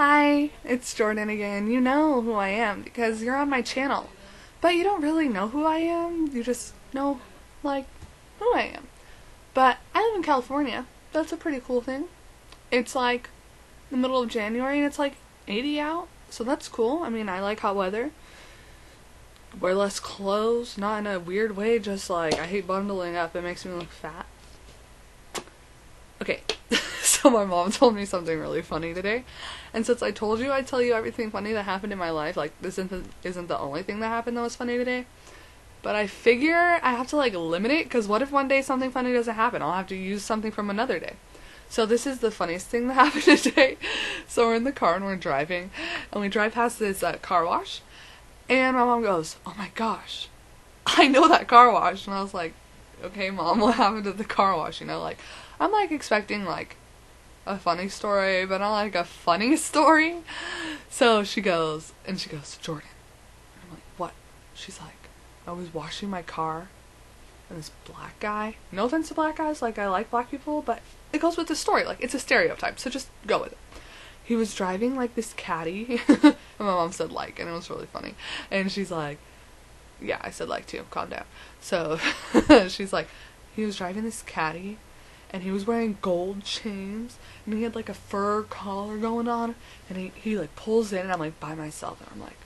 Hi, it's Jordan again. You know who I am because you're on my channel. But you don't really know who I am. You just know, like, who I am. But I live in California. That's a pretty cool thing. It's like the middle of January and it's like 80 out. So that's cool. I mean, I like hot weather. Wear less clothes. Not in a weird way. Just like, I hate bundling up. It makes me look fat. Okay. So my mom told me something really funny today, and since I told you I'd tell you everything funny that happened in my life, like this isn't the only thing that happened that was funny today, but I figure I have to like limit it, because what if one day something funny doesn't happen? I'll have to use something from another day. So this is the funniest thing that happened today. So we're in the car and we're driving, and we drive past this car wash, and my mom goes, "Oh my gosh, I know that car wash." And I was like, "Okay, Mom, what happened to the car wash?" You know, like, I'm like expecting like a funny story, but not like a funny story. So she goes, "Jordan." And I'm like, "What?" She's like, "I was washing my car, and this black guy," no offense to black guys, like I like black people, but it goes with the story, like it's a stereotype, so just go with it. He was driving like this caddy, and my mom said like, and it was really funny. And she's like, yeah, I said like too, calm down. So she's like, he was driving this caddy, and he was wearing gold chains, and he had like a fur collar going on, and he like pulls in, and I'm like by myself, and I'm like,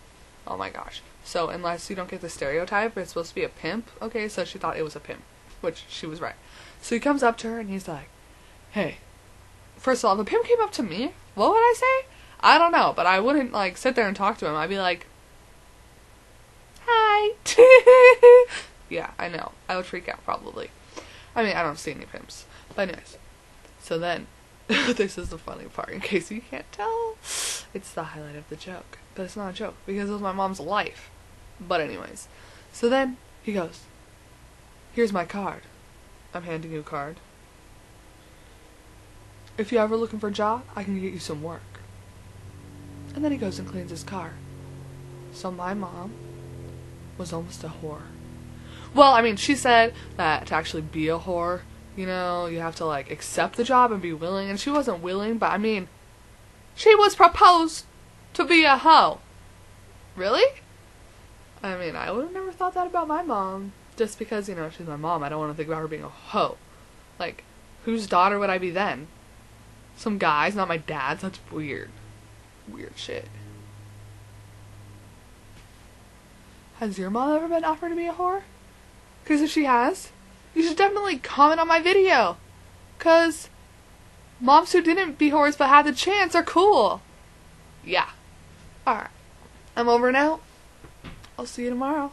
oh my gosh. So unless you don't get the stereotype, it's supposed to be a pimp. Okay, so she thought it was a pimp, which she was right. So he comes up to her and he's like, "Hey." First of all, the pimp came up to me. What would I say? I don't know, but I wouldn't like sit there and talk to him. I'd be like, "Hi." Yeah, I know. I would freak out probably. I mean, I don't see any pimps. But anyways, so then, this is the funny part, in case you can't tell. It's the highlight of the joke. But it's not a joke, because it was my mom's life. But anyways, so then, he goes, "Here's my card. I'm handing you a card. If you're ever looking for a job, I can get you some work." And then he goes and cleans his car. So my mom was almost a whore. Well, I mean, she said that to actually be a whore, you know, you have to like accept the job and be willing, and she wasn't willing, but I mean, she was proposed to be a hoe. Really? I mean, I would have never thought that about my mom. Just because, you know, she's my mom, I don't want to think about her being a hoe. Like, whose daughter would I be then? Some guy's, not my dad's? That's weird. Weird shit. Has your mom ever been offered to be a whore? Because if she has, you should definitely comment on my video. Because moms who didn't be whores but had the chance are cool. Yeah. Alright. I'm over now. I'll see you tomorrow.